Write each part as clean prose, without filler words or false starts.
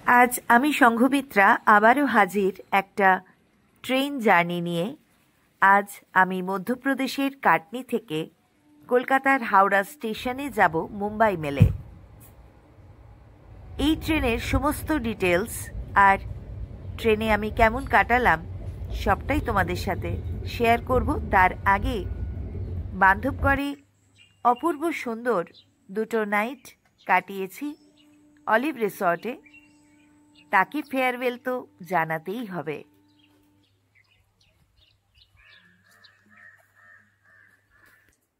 আজ আমি সংঘমিত্রা আবারও হাজির একটা ট্রেন জার্নি নিয়ে। আজ আমি মধ্যপ্রদেশের কাটনি থেকে কলকাতার হাওড়া স্টেশনে যাব মুম্বাই মেলে। এই ট্রেনের সমস্ত ডিটেলস আর ট্রেনে আমি কেমন কাটালাম সবটাই তোমাদের সাথে শেয়ার করব। তার আগে বান্ধবগড়ে অপূর্ব সুন্দর দুটো নাইট কাটিয়েছি অলিভ রিসর্টে, তাকে ফেয়ারওয়েল তো জানাতেই হবে।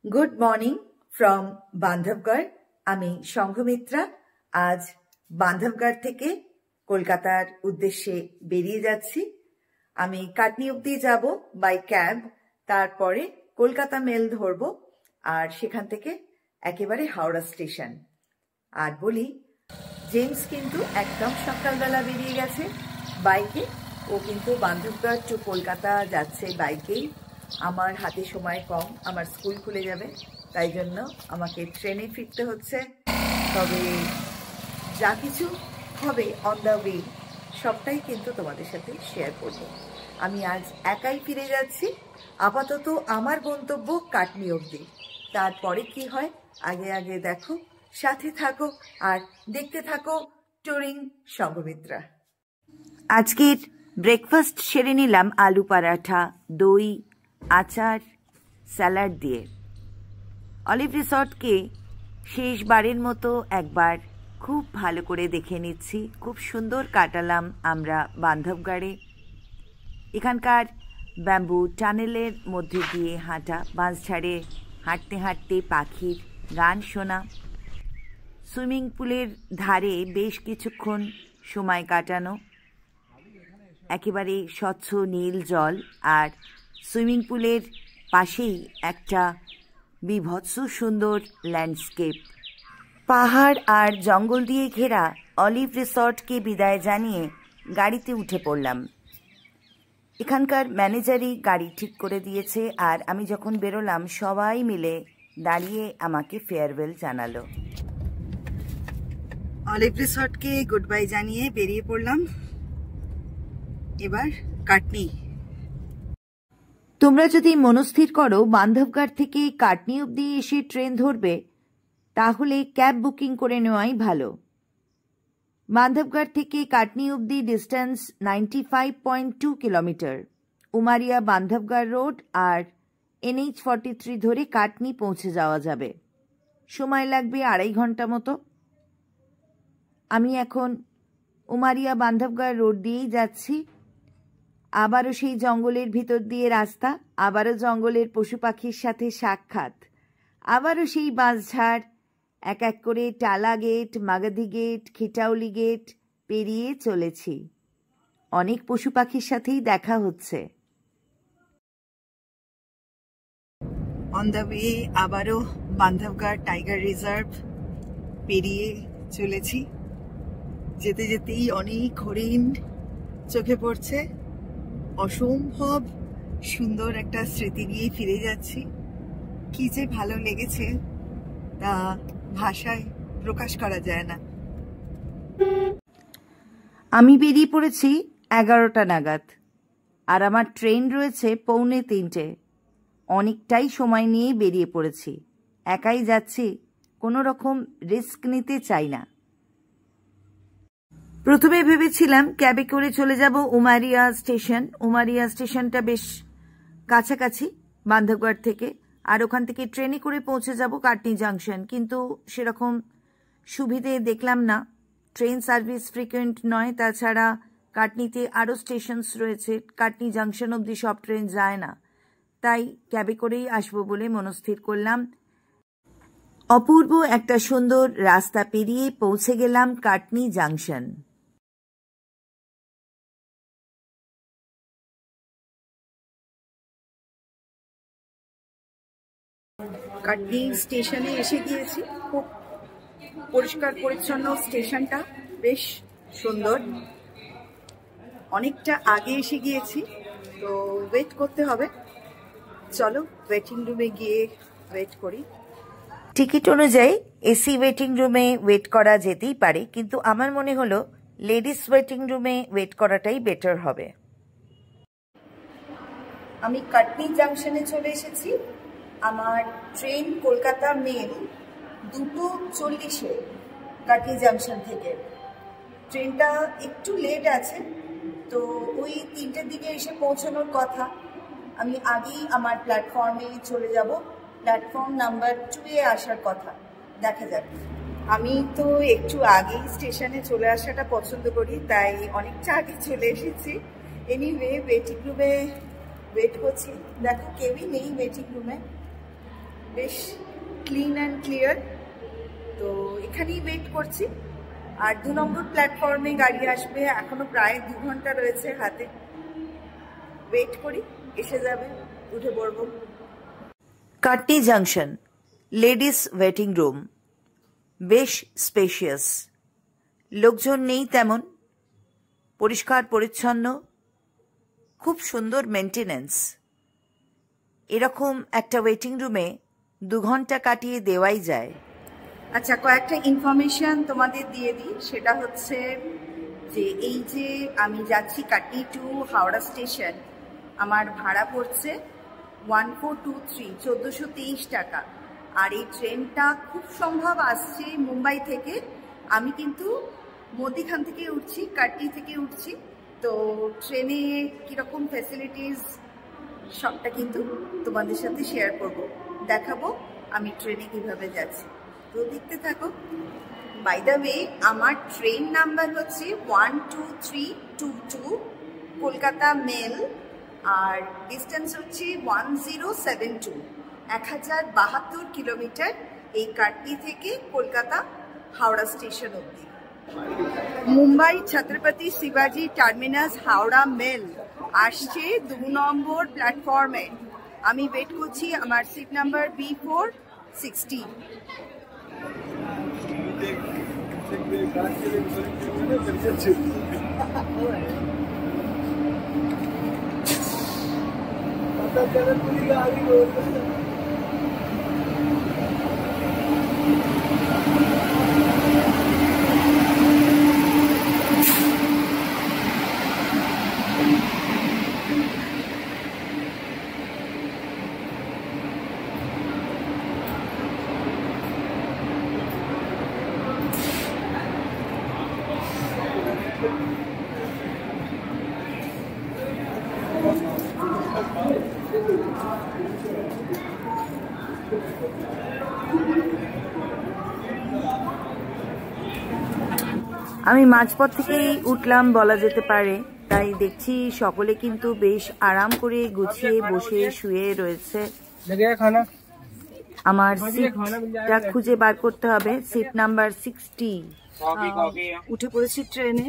Good morning from Bandhavgarh. আমি সংঘমিত্রা আজ বান্ধবগড় থেকে কলকাতার উদ্দেশ্যে বেরিয়ে যাচ্ছি। আমি কাটনি অবধি যাব বাই ক্যাব, তারপরে কলকাতা মেল ধরব আর সেখান থেকে একেবারে হাওড়া স্টেশন। আর বলি, জেমস কিন্তু একদম সকালবেলা বেরিয়ে গেছে বাইকে। ও কিন্তু বান্ধবগড় টু কলকাতা যাচ্ছে বাইকেই। আমার হাতে সময় কম, আমার স্কুল খুলে যাবে, তাই জন্য আমাকে ট্রেনে ফিরতে হচ্ছে। তবে যা কিছু হবে অন দ্য ওয়ে সবটাই কিন্তু তোমাদের সাথে শেয়ার করব। আমি আজ একাই ফিরে যাচ্ছি। আপাতত আমার গন্তব্য কাটনি অবধি, তারপরে কি হয় আগে আগে দেখো, সাথে থাকো আর দেখতে থাকো টুরিং সংঘমিত্রা। আজকের ব্রেকফাস্ট সেরে নিলাম আলু পরাঠা, দই, আচার, স্যালাড দিয়ে। অলিভ রিসর্টকে শেষবারের মতো একবার খুব ভালো করে দেখে নিচ্ছি। খুব সুন্দর কাটালাম আমরা বান্ধবগড়ে। এখানকার ব্যাম্বু টানেলের মধ্যে দিয়ে হাঁটা, বাঁশঝাড়ে হাঁটতে হাঁটতে পাখির গান শোনা, সুইমিং পুলের ধারে বেশ কিছুক্ষণ সময় কাটানো, একেবারে স্বচ্ছ নীল জল, আর সুইমিং পুলের পাশেই একটা বিভৎস সুন্দর ল্যান্ডস্কেপ। পাহাড় আর জঙ্গল দিয়ে ঘেরা অলিভ রিসর্টকে বিদায় জানিয়ে গাড়িতে উঠে পড়লাম। এখানকার ম্যানেজারই গাড়ি ঠিক করে দিয়েছে, আর আমি যখন বেরোলাম সবাই মিলে দাঁড়িয়ে আমাকে ফেয়ারওয়েল জানালো। অলিভ রিসর্টকে গুড বাই জানিয়ে বেরিয়ে পড়লাম এবার কাটনি। তোমরা যদি মনস্থির করো বান্ধবগড় থেকে কাটনি অবধি এসে ট্রেন ধরবে, তাহলে ক্যাব বুকিং করে নেওয়াই ভালো। বান্ধবগড় থেকে কাটনি অবধি ডিস্টেন্স 95.2 কিলোমিটার। উমারিয়া বান্ধবগড় রোড আর NH43 ধরে কাটনি পৌঁছে যাওয়া যাবে। সময় লাগবে 2.5 ঘন্টা মতো। আমি এখন উমারিয়া বান্ধবগড় রোড দিয়েই যাচ্ছি। আবারও সেই জঙ্গলের ভিতর দিয়ে রাস্তা, আবারও জঙ্গলের পশু পাখির সাথে সাক্ষাৎ, আবারও সেই বাঁশঝাড়, এক এক করে টালা গেট, মাগাধি গেট, খিটাউলি গেট পেরিয়ে চলেছি। অনেক পশু পাখির সাথেই দেখা হচ্ছে। অন দ্য ওয়ে আবারও বান্ধবগড় টাইগার রিজার্ভ পেরিয়ে চলেছি। যেতে যেতেই অনেক হরিণ চোখে পড়ছে। অসম্ভব সুন্দর একটা স্মৃতি নিয়ে ফিরে যাচ্ছি। কি যে ভালো লেগেছে তা ভাষায় প্রকাশ করা যায় না। আমি বেরিয়ে পড়েছি 11টা নাগাদ, আর আমার ট্রেন রয়েছে 2:45। অনেকটাই সময় নিয়ে বেরিয়ে পড়েছি। একাই যাচ্ছি, কোনো রকম রিস্ক নিতে চাই না। প্রথমে ভেবেছিলাম ক্যাবে করে চলে যাব উমারিয়া স্টেশন। উমারিয়া স্টেশনটা বেশ কাছাকাছি বান্ধবগড় থেকে, আর ওখান থেকে ট্রেনে করে পৌঁছে যাব কাটনি জাংশন। কিন্তু সেরকম সুবিধে দেখলাম না, ট্রেন সার্ভিস ফ্রিকুয়েন্ট নয়। তাছাড়া কাটনিতে আরও স্টেশনস রয়েছে, কাটনি জাংশন অবধি সব ট্রেন যায় না। তাই ক্যাবে করেই আসবো বলে মনস্থির করলাম। অপূর্ব একটা সুন্দর রাস্তা পেরিয়ে পৌঁছে গেলাম কাটনি জাংশন। কাটনি স্টেশনে এসে গিয়েছি। খুব পরিষ্কার পরিচ্ছন্ন স্টেশনটা, বেশ সুন্দর। অনেকটা আগে এসে গিয়েছি, তো ওয়েট করতে হবে। চলো ওয়েটিং রুমে গিয়ে ওয়েট করি। টিকিট অনুযায়ী এসি ওয়েটিং রুমে ওয়েট করা যেতেই পারে, কিন্তু আমার মনে হলো লেডিস ওয়েটিং রুমে ওয়েট করাটাই বেটার হবে। আমি কাটনি জাংশনে চলে এসেছি। আমার train Kolkata mail 2:40-এ Katoni junction থেকে। ট্রেনটা একটু লেট আছে, তো ওই 3টের দিকে এসে পৌঁছানোর কথা। আমি আগেই আমার প্ল্যাটফর্মে চলে যাব, প্ল্যাটফর্ম নাম্বার 2-এ আসার কথা। দেখা যাক। আমি তো একটু আগেই স্টেশনে চলে আসাটা পছন্দ করি, তাই অনেকটা আগে চলে এসেছি। এনিওয়ে ওয়েটিং রুমে ওয়েট করছি। দেখো কেউই নেই ওয়েটিং রুমে, বেশ ক্লিন অ্যান্ড ক্লিয়ার। তো এখানেই ওয়েট করছি। আর 2 নম্বর প্ল্যাটফর্মে গাড়ি আসবে, এখনো প্রায় 2 ঘন্টা রয়েছে হাতে। ওয়েট করি, এসে যাবে, উঠে পড়ব। Katoni junction ladies waiting room, বেশ স্পেশিয়াস, লোকজন নেই তেমন, পরিষ্কার পরিচ্ছন্ন, খুব সুন্দর মেনটেনেন্স। এরকম একটা ওয়েটিং রুমে 2 ঘন্টা কাটিয়ে দেওয়াই যায়। আচ্ছা, কয়েকটা ইনফরমেশন তোমাদের দিয়ে দিই। সেটা হচ্ছে যে এই যে আমি যাচ্ছি কাটনি টু হাওড়া স্টেশন, আমার ভাড়া পড়ছে 1423, 1423 টাকা। আর এই ট্রেনটা খুব সম্ভব আসছে মুম্বাই থেকে। আমি কিন্তু মধ্যিখান থেকে উঠছি, কাটনি থেকে উঠছি। তো ট্রেনে কীরকম ফ্যাসিলিটিস সবটা কিন্তু তোমাদের সাথে শেয়ার করব, দেখাবো আমি ট্রেনে কিভাবে যাচ্ছি। তো দেখতে থাকো। বাই দ্য ওয়ে, আমার ট্রেন নাম্বার হচ্ছে 12322, কলকাতা মেল। আর ডিস্টেন্স হচ্ছে 1072, 1072 কিলোমিটার এই কাটনি থেকে কলকাতা হাওড়া স্টেশন অবধি। মুম্বাই ছত্রপতি শিবাজি টার্মিনাস হাওড়া মেল আসছে 2 নম্বর প্ল্যাটফর্মে। আমি ওয়েট করছি, আমার সিট নাম্বার B460। আমি মাঝপথ থেকেই উঠলাম বলা যেতে পারে, তাই দেখছি সকলে কিন্তু বেশ আরাম করে গুছিয়ে বসে শুয়ে রয়েছে। আমার সিটটা খুঁজে বার করতে হবে, সিট নাম্বার 60। উঠে পড়েছি ট্রেনে।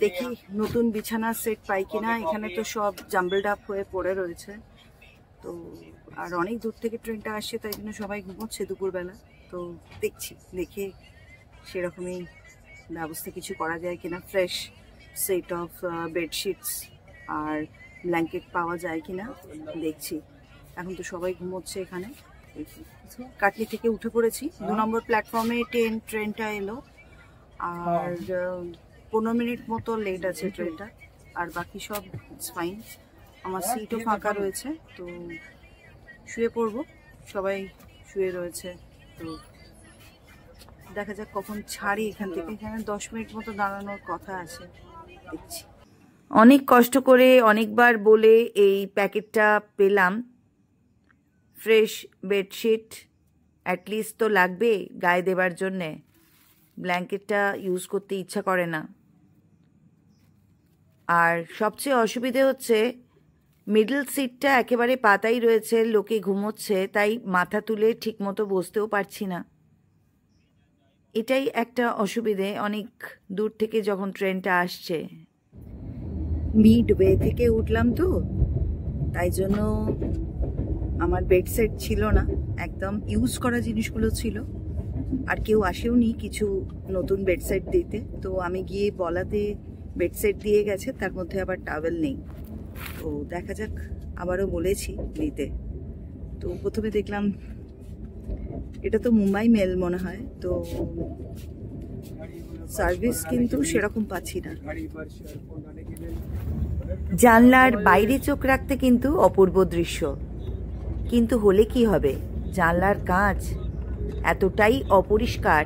দেখি নতুন বিছানার সেট পাই কিনা। এখানে তো সব জাম্বলড আপ হয়ে পড়ে রয়েছে। তো আর অনেক দূর থেকে ট্রেনটা আসছে, তাই জন্য সবাই ঘুমোচ্ছে দুপুরবেলা। তো দেখছি, দেখে সেরকমই ব্যবস্থা কিছু করা যায় কিনা। ফ্রেশ সেট অফ বেডশিটস আর ব্ল্যাঙ্কেট পাওয়া যায় কিনা দেখছি। এখন তো সবাই ঘুমোচ্ছে এখানে। কাটনি থেকে উঠে পড়েছি। 2 নম্বর প্ল্যাটফর্মে ট্রেনটা এলো। আর 15 মিনিট মতো লেট আছে ট্রেনটা। আর বাকি সব ইটস ফাইন। আমার সিটও ফাঁকা রয়েছে, তো শুয়ে পড়বো। সবাই শুয়ে রয়েছে, তো দেখা যাক কখন ছাড়ি এখান থেকে। এখানে 10 মিনিট মতো দাঁড়ানোর কথা আছে, দেখছি। অনেক কষ্ট করে অনেকবার বলে এই প্যাকেটটা পেলাম। ফ্রেশ বেডশিট অ্যাটলিস্ট তো লাগবে গায়ে দেবার জন্যে। ব্ল্যাঙ্কেটটা ইউজ করতে ইচ্ছা করে না। আর সবচেয়ে অসুবিধে হচ্ছে মিডল সিটটা একেবারে পাতাই রয়েছে, লোকে ঘুমোচ্ছে, তাই মাথা তুলে ঠিকমতো বসতেও পারছি না। এটাই একটা অসুবিধে অনেক দূর থেকে যখন ট্রেনটা আসছে। মিডওয়ে থেকে উঠলাম তো, তাই জন্য আমার বেড সেট ছিল না, একদম ইউজ করা জিনিসগুলো ছিল। আর কেউ আসেওনি কিছু নতুন বেড সেট দিতে। তো আমি গিয়ে বলাতে বেড সেট দিয়ে গেছে, তার মধ্যে আবার টাওয়েল নেই। তো দেখা যাক, আবারও বলেছি দিতে। তো প্রথমে দেখলাম এটা তো মুম্বাই মেল মনে হয়, তো সার্ভিস কিন্তু সেরকম পাচ্ছি না। জানলার বাইরে চোখ রাখতে কিন্তু অপূর্ব দৃশ্য, কিন্তু হলে কি হবে, জানলার কাঁচ এতটাই অপরিষ্কার,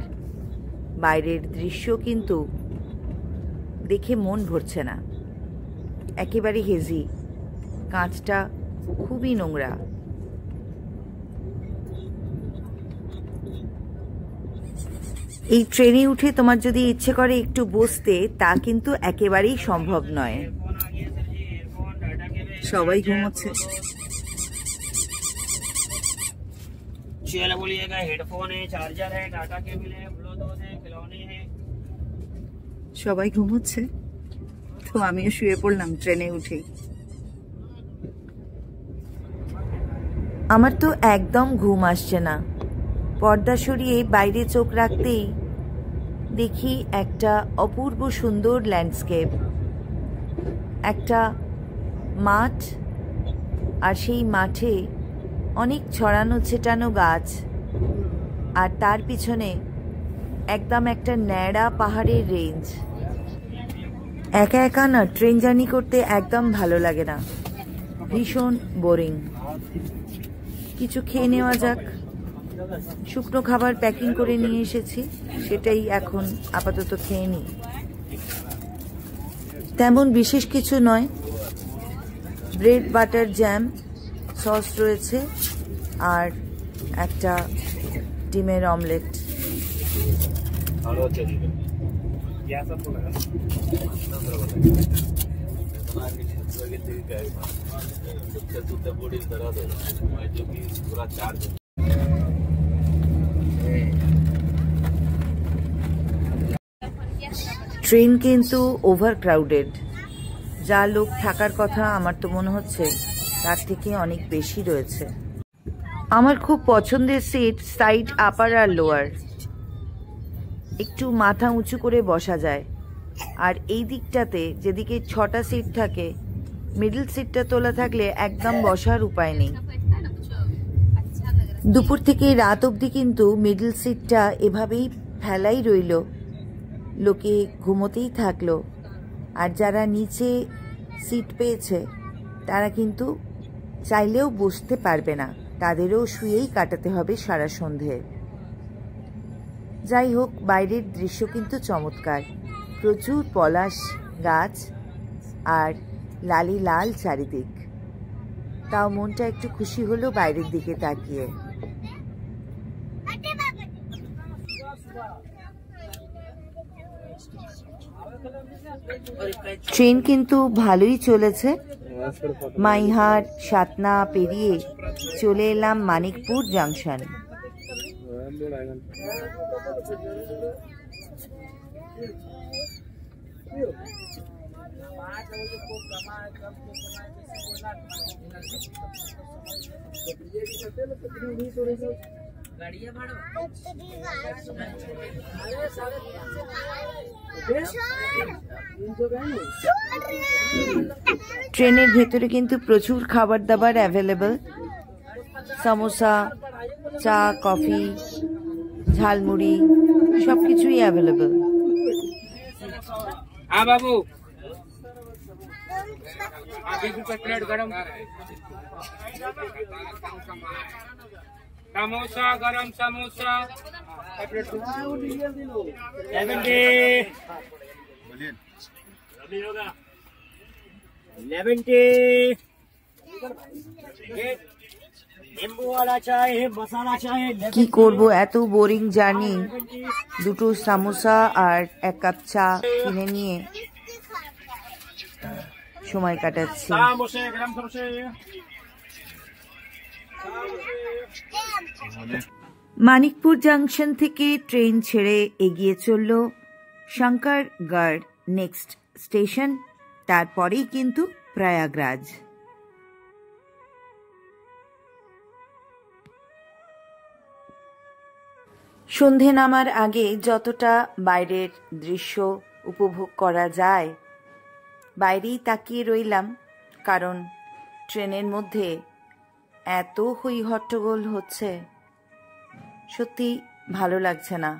বাইরের দৃশ্য কিন্তু দেখে মন ভরছে না। একেবারে হেজি, কাঁচটা খুবই নোংরা। এই ট্রেনে উঠে তোমার যদি ইচ্ছে করে একটু বসতে, তা কিন্তু একেবারেই সম্ভব নয়। সবাই ঘুমোচ্ছে। সবাই ঘুমোচ্ছে, তো আমিও শুয়ে পড়লাম ট্রেনে উঠে। আমার তো একদম ঘুম আসছে না। পর্দা সরিয়ে বাইরে চোখ রাখতেই দেখি একটা অপূর্ব সুন্দর ল্যান্ডস্কেপ, একটা মাঠ, আর সেই মাঠে অনেক ছড়ানো ছেটানো গাছ, আর তার পিছনে একদম একটা ন্যাড়া পাহাড়ের রেঞ্জ। একা একা না ট্রেন জার্নি করতে একদম ভালো লাগে না, ভীষণ বোরিং। কিছু খেয়ে নেওয়া যাক। শুকনো খাবার প্যাকিং করে নিয়ে এসেছি, সেটাই এখন আপাতত খেয়ে নিই। তেমন বিশেষ কিছু নয়, ব্রেড বাটার জ্যাম সস রয়েছে আর একটা ডিমের অমলেট। ট্রেন কিন্তু ওভার ক্রাউডেড, যা লোক থাকার কথা আমার তো মনে হচ্ছে তার থেকে অনেক বেশি রয়েছে। আমার খুব পছন্দের সিট সাইড আপার আর লোয়ার, একটু মাথা উঁচু করে বসা যায়। আর এই দিকটাতে যেদিকে 6টা সিট থাকে, মিডল সিটটা তোলা থাকলে একদম বসার উপায় নেই। দুপুর থেকে রাত অবধি কিন্তু মিডল সিটটা এভাবেই ফেলাই রইল, লোকে ঘুমোতেই থাকলো। আর যারা নিচে সিট পেয়েছে তারা কিন্তু চাইলেও বসতে পারবে না, তাদেরও শুয়েই কাটাতে হবে সারা সন্ধে। যাই হোক, বাইরের দৃশ্য কিন্তু চমৎকার, প্রচুর পলাশ গাছ আর লালি লাল চারিদিক। তাও মনটা একটু খুশি হলো বাইরের দিকে তাকিয়ে। ট্রেন কিন্তু ভালোই চলেছে। মাইহার সাতনা পেরিয়ে চলে এলাম মানিকপুর জাংশন। ট্রেনের ভেতরে কিন্তু প্রচুর খাবার দাবার অ্যাভেলেবল, সমোসা, চা, কফি, ঝালমুড়ি সবকিছুই অ্যাভেলেবল। বাবু प्लेट गरम समोसा गरम समोसा 70 কি করব, এত বোরিং জার্নি। দুটো সামোসা আর 1 কাপ চা কিনে নিয়ে সময় কাটাচ্ছি। মানিকপুর জাংশন থেকে ট্রেন ছেড়ে এগিয়ে চলল শঙ্করগড় নেক্সট স্টেশন, তারপরেই কিন্তু প্রয়াগরাজ। সন্ধে নামার আগে যতটা বাইরের দৃশ্য উপভোগ করা যায় বাইরেই তাকিয়ে রইলাম, কারণ ট্রেনের মধ্যে এত হই হট্টগোল হচ্ছে, সত্যি ভালো লাগছে না।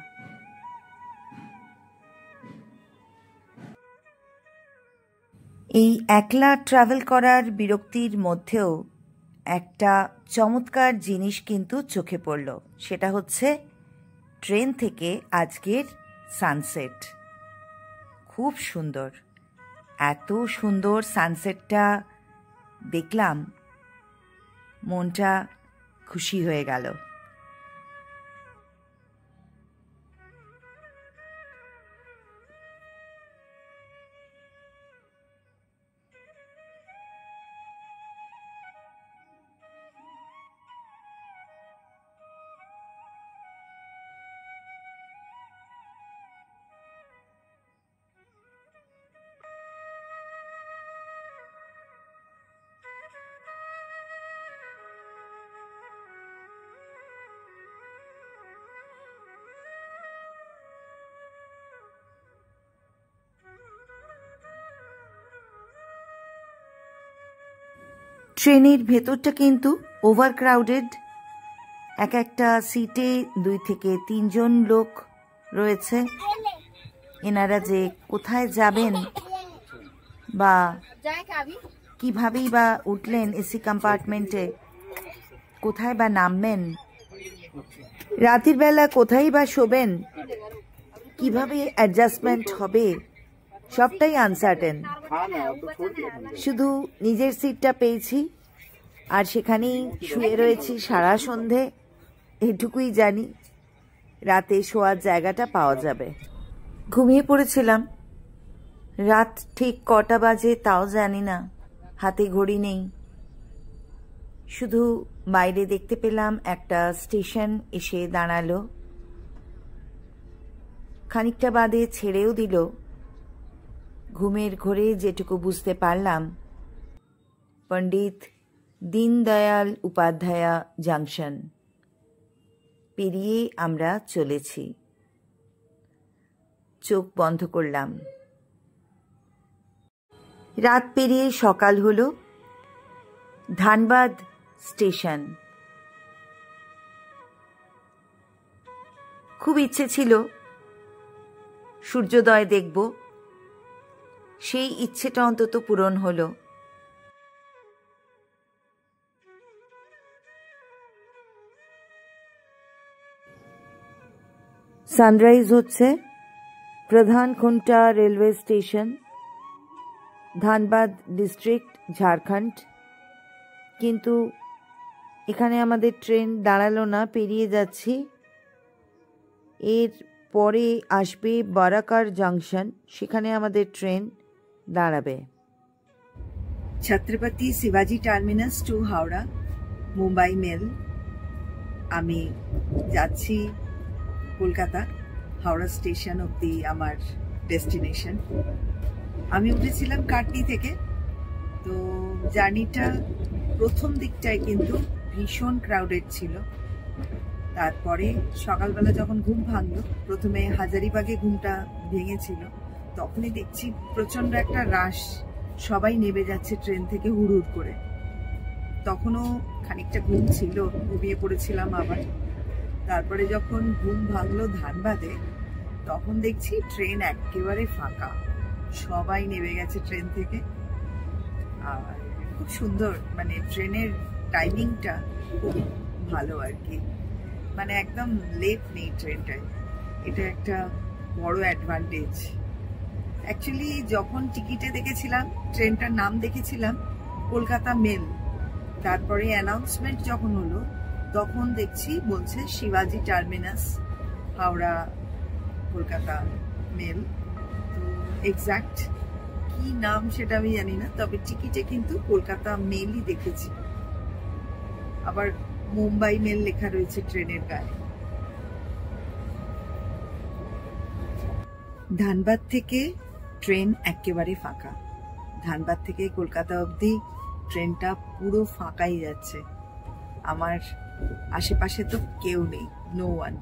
এই একলা ট্রাভেল করার বিরক্তির মধ্যেও একটা চমৎকার জিনিস কিন্তু চোখে পড়ল, সেটা হচ্ছে ট্রেন থেকে আজকের সানসেট। খুব সুন্দর, এত সুন্দর সানসেটটা দেখলাম, মনটা খুশি হয়ে গেল। ট্রেনের ভেতরটা কিন্তু ওভারক্রাউডেড, এক একটা সিটে 2 থেকে 3 জন লোক রয়েছে। এনারা যে কোথায় যাবেন বা কিভাবেই বা উঠলেন এসি কম্পার্টমেন্টে, কোথায় বা নামবেন, রাতের বেলা কোথায় বা শোবেন, কিভাবে অ্যাডজাস্টমেন্ট হবে, সবটাই আনসার্টেন। শুধু নিজের সিটটা পেয়েছি আর সেখানেই শুয়ে রয়েছি সারা সন্ধে, এটুকুই জানি, রাতে শোয়ার জায়গাটা পাওয়া যাবে। ঘুমিয়ে পড়েছিলাম, রাত ঠিক কটা বাজে তাও জানি না, হাতে ঘড়ি নেই। শুধু বাইরে দেখতে পেলাম একটা স্টেশন এসে দাঁড়ালো, খানিকটা বাদে ছেড়েও দিল। ঘুমের ঘোরে যেটুকু বুঝতে পারলাম, পণ্ডিত দীনদয়াল উপাধ্যায় জাংশন পেরিয়ে আমরা চলেছি। চোখ বন্ধ করলাম। রাত পেরিয়ে সকাল হলো। ধানবাদ স্টেশন। খুব ইচ্ছে ছিল সূর্যোদয় দেখব, সেই ইচ্ছেটা অন্তত পূরণ হলো। সানরাইজ হচ্ছে। Pradhan Khunta railway station, Dhanbad district, Jharkhand. কিন্তু এখানে আমাদের ট্রেন দাঁড়ালো না, পেরিয়ে যাচ্ছি। এর পরে আসবে বারাকার জাংশন, সেখানে আমাদের ট্রেন দাঁড়াবে। ছত্রপতি শিবাজি terminus to Howrah Mumbai mail. আমি যাচ্ছি কলকাতা, হাওড়া স্টেশন অবধি আমার ডেস্টিনেশন। আমি উঠেছিলাম কাটনি থেকে। তো জার্নিটা প্রথম দিকটায় কিন্তু ভীষণ ক্রাউডেড ছিল। তারপরে সকালবেলা যখন ঘুম ভাঙলো, প্রথমে হাজারিবাগে ঘুমটা ভেঙেছিল, তখনই দেখছি প্রচন্ড একটা রাশ, সবাই নেমে যাচ্ছে ট্রেন থেকে হুড়হুড় করে। তখনও খানিকটা ঘুম ছিল, ঘুমিয়ে পড়েছিলাম আবার। তারপরে যখন ঘুম ভাঙলো ধানবাদে, তখন দেখছি ট্রেন একেবারে ফাঁকা, সবাই নেমে গেছে ট্রেন থেকে। আর খুব সুন্দর, মানে ট্রেনের টাইমিংটা খুব ভালো আর কি, মানে একদম লেট নেই ট্রেনটায়, এটা একটা বড় অ্যাডভান্টেজ। অ্যাকচুয়ালি যখন টিকিটে দেখেছিলাম ট্রেনটার নাম দেখেছিলাম কলকাতা মেল, তারপরে অ্যানাউন্সমেন্ট যখন হলো তখন দেখছি বলছে শিবাজি টার্মিনাস হাওড়া কলকাতা মেল। তো এক্সাক্ট কি নাম সেটা আমি জানি না, তবে টিকিটে কিন্তু কলকাতা মেলই দেখেছি। আবার মুম্বাই মেল লেখা রয়েছে ট্রেনের গায়ে। ধানবাদ থেকে ট্রেন একেবারে ফাঁকা। ধানবাদ থেকে কলকাতা অবধি ট্রেনটা পুরো ফাঁকাই যাচ্ছে। আমার আশেপাশে তো কেউ নেই, নো ওয়ান।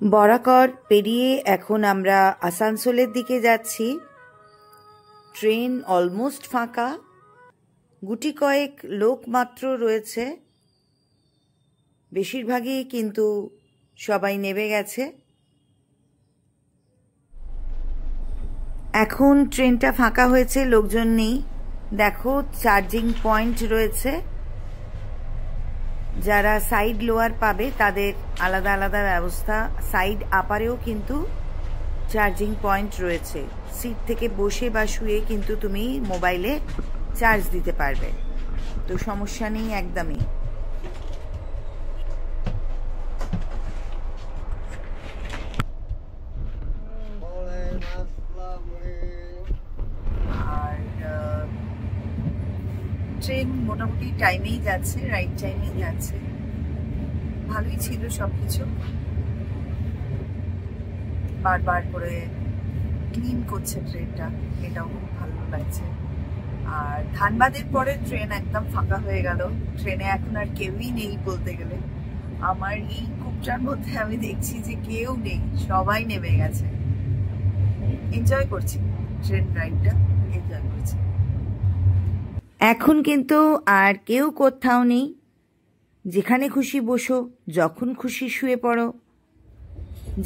বরাকর পেরিয়ে এখন আমরা আসানসোলের দিকে যাচ্ছি। ট্রেন অলমোস্ট ফাঁকা, গুটি কয়েক লোক মাত্র রয়েছে, বেশিরভাগই কিন্তু সবাই নেমে গেছে। এখন ট্রেনটা ফাঁকা হয়েছে, লোকজন নেই। দেখো চার্জিং পয়েন্ট রয়েছে, যারা সাইড লোয়ার পাবে তাদের আলাদা আলাদা ব্যবস্থা। সাইড আপারেও কিন্তু চার্জিং পয়েন্ট রয়েছে, সিট থেকে বসে বা শুয়ে কিন্তু তুমি মোবাইলে চার্জ দিতে পারবে, তো সমস্যা নেই একদমই। আর ট্রেন মোটামুটি টাইমেই যাচ্ছে, রাইট টাইমেই যাচ্ছে, ভালোই ছিল সবকিছু। বারবার করে ক্লিন করছে ট্রেনটা, এটাও খুব ভালো লাগছে। আর ধানবাদের পরে ট্রেন একদম ফাঁকা হয়ে গেল, ট্রেনে এখন আর কেউই নেই বলতে গেলে। আমার এই কূপটার মধ্যে আমি দেখছি যে কেউ নেই, সবাই নেমে গেছে। এনজয় করছি ট্রেন রাইডটা, এনজয় করছি। এখন কিন্তু আর কেউ কোথাও নেই, যেখানে খুশি বসো, যখন খুশি শুয়ে পড়ো,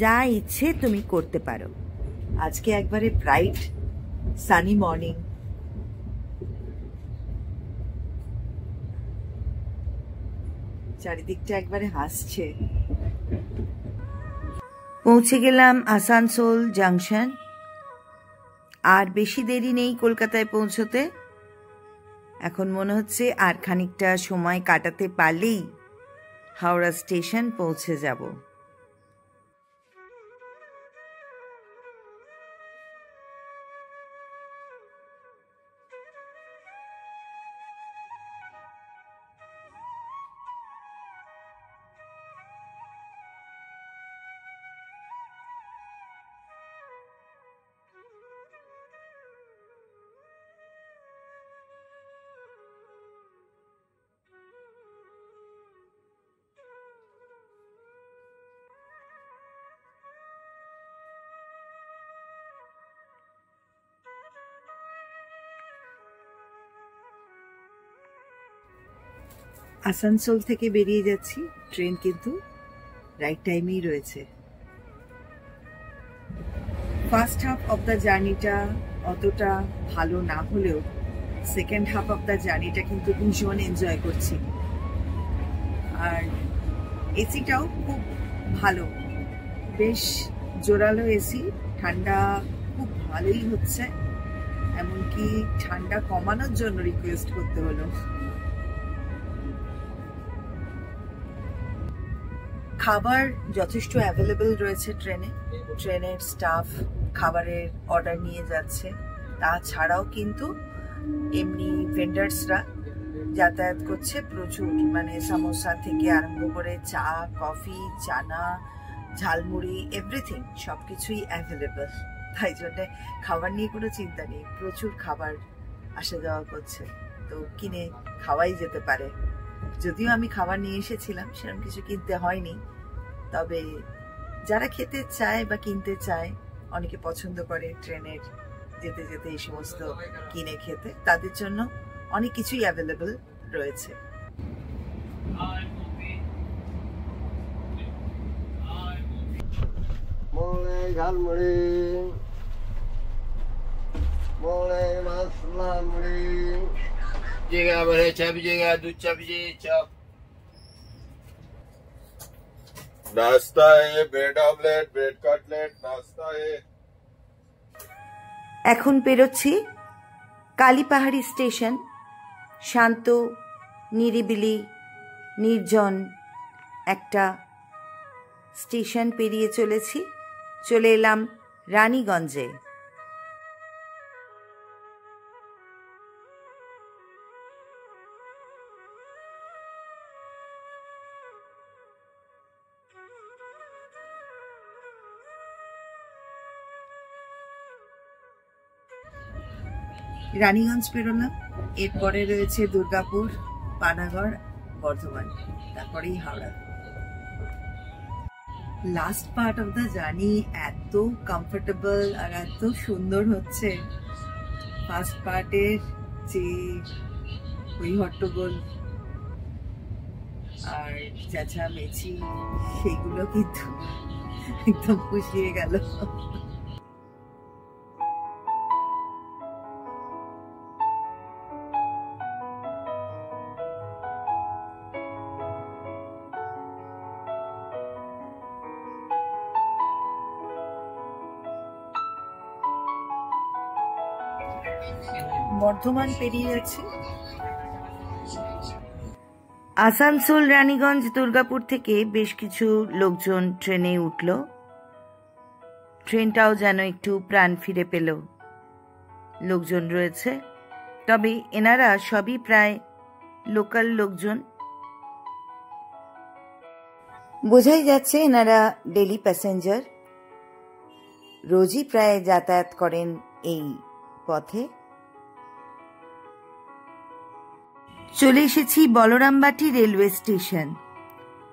যা ইচ্ছে তুমি করতে পারো। আজকে একবারে ব্রাইট সানি মর্নিং। চারিদিকটা একবারে হাসছে। পৌঁছে গেলাম আসানসোল জাংশন। আর বেশি দেরি নেই কলকাতায় পৌঁছতে। এখন মনে হচ্ছে আর খানিকটা সময় কাটাতে পারলেই হাওড়া স্টেশন পৌঁছে যাব। আসানসোল থেকে বেরিয়ে যাচ্ছি, ট্রেন কিন্তু রাইট টাইমেই রয়েছে। ফার্স্ট হাফ অফ দ্য জার্নিটা অতটা ভালো না হলেও সেকেন্ড হাফ অফ দ্য জার্নিটা কিন্তু ভীষণ এনজয় করছি। আর এসিটাও খুব ভালো, বেশ জোরালো এসি, ঠান্ডা খুব ভালোই হচ্ছে। এমনকি ঠান্ডা কমানোর জন্য রিকোয়েস্ট করতে হলো। খাবার যথেষ্ট অ্যাভেলেবল রয়েছে ট্রেনে, ট্রেনের স্টাফ খাবারের অর্ডার নিয়ে যাচ্ছে। তাছাড়াও কিন্তু এমনি ভেন্ডার্সরা যাতায়াত করছে প্রচুর, মানে সামোসা থেকে আরম্ভ করে চা, কফি, চানা, ঝালমুড়ি, এভরিথিং সবকিছুই অ্যাভেলেবল। তাই জন্যে খাবার নিয়ে কোনো চিন্তা নেই, প্রচুর খাবার আসা যাওয়া করছে, তো কিনে খাওয়াই যেতে পারে। যদিও আমি খাবার নিয়ে এসেছিলাম, সেরকম কিছু কিনতে হয়নি, তবে যারা খেতে চায় বা কিনতে চায়, অনেকে পছন্দ করে ট্রেনের যেতে যেতে এই সমস্ত কিনে খেতে, তাদের জন্য অনেক কিছুই অ্যাভেলেবল রয়েছে। ঝালমুড়ি, মশলা মুড়ি, जिगा भरे चप जिगा दूध चप जी चप नाश्ता है, ब्रेड ऑमलेट, ब्रेड कटलेट, नाश्ता है। এখন পেরোচ্ছি কালীপাহাড়ি স্টেশন। শান্ত, নিরিবিলি, নির্জন একটা স্টেশন পেরিয়ে চলেছি। চলে এলাম রানীগঞ্জে। রানীগঞ্জ পেরোলাম, এরপরে রয়েছে দুর্গাপুর, পানাগড়, বর্ধমান, তারপরেই Howrah. Last part of the journey এত কমফোর্টেবল আর এত সুন্দর হচ্ছে। ফার্স্ট পার্টের যে ওই হট্টগোল আর চেঁচামেচি সেগুলো কিন্তু একদম পুষিয়ে গেল। বর্ধমান পেরিয়ে যাচ্ছে। আসানসোল, রানীগঞ্জ, দুর্গাপুর থেকে বেশ কিছু লোকজন ট্রেনে উঠল। ট্রেনটাও যেন একটু প্রাণ ফিরে পেল। লোকজন রয়েছে, তবে এনারা সবই প্রায় লোকাল লোকজন। বোঝাই যাচ্ছে এনারা ডেলি প্যাসেঞ্জার, রোজই প্রায় যাতায়াত করেন এই পথে। চলে এসেছি Balarambati railway station,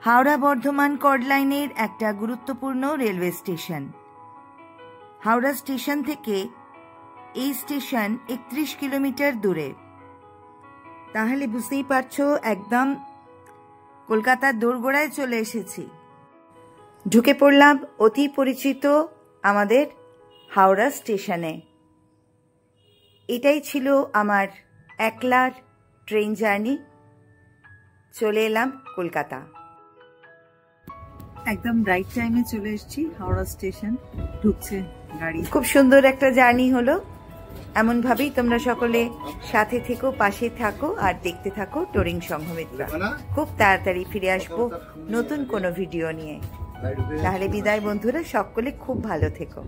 Howrah Bardhaman chord লাইনের একটা গুরুত্বপূর্ণ রেলওয়ে স্টেশন। হাওড়া স্টেশন থেকে এই স্টেশন 31 কিলোমিটার দূরে। তাহলে বুঝতেই পারছো একদম কলকাতার দোরগোড়ায় চলে এসেছি। ঢুকে পড়লাম অতি পরিচিত আমাদের হাওড়া স্টেশনে। এটাই ছিল আমার একলার ট্রেন জার্নি। চলে এলাম কলকাতা। একদম রাইট টাইমে চলে এসেছি হাওড়া স্টেশন। ঢুকছে গাড়ি। খুব সুন্দর একটা জার্নি হলো। এমন ভাবেই তোমরা সকলে সাথে থেকো, পাশে থাকো আর দেখতে থাকো টুরিং সংঘমিত্রা। খুব তাড়াতাড়ি ফিরে আসবো নতুন কোনো ভিডিও নিয়ে। তাহলে বিদায় বন্ধুরা, সকলে খুব ভালো থেকো।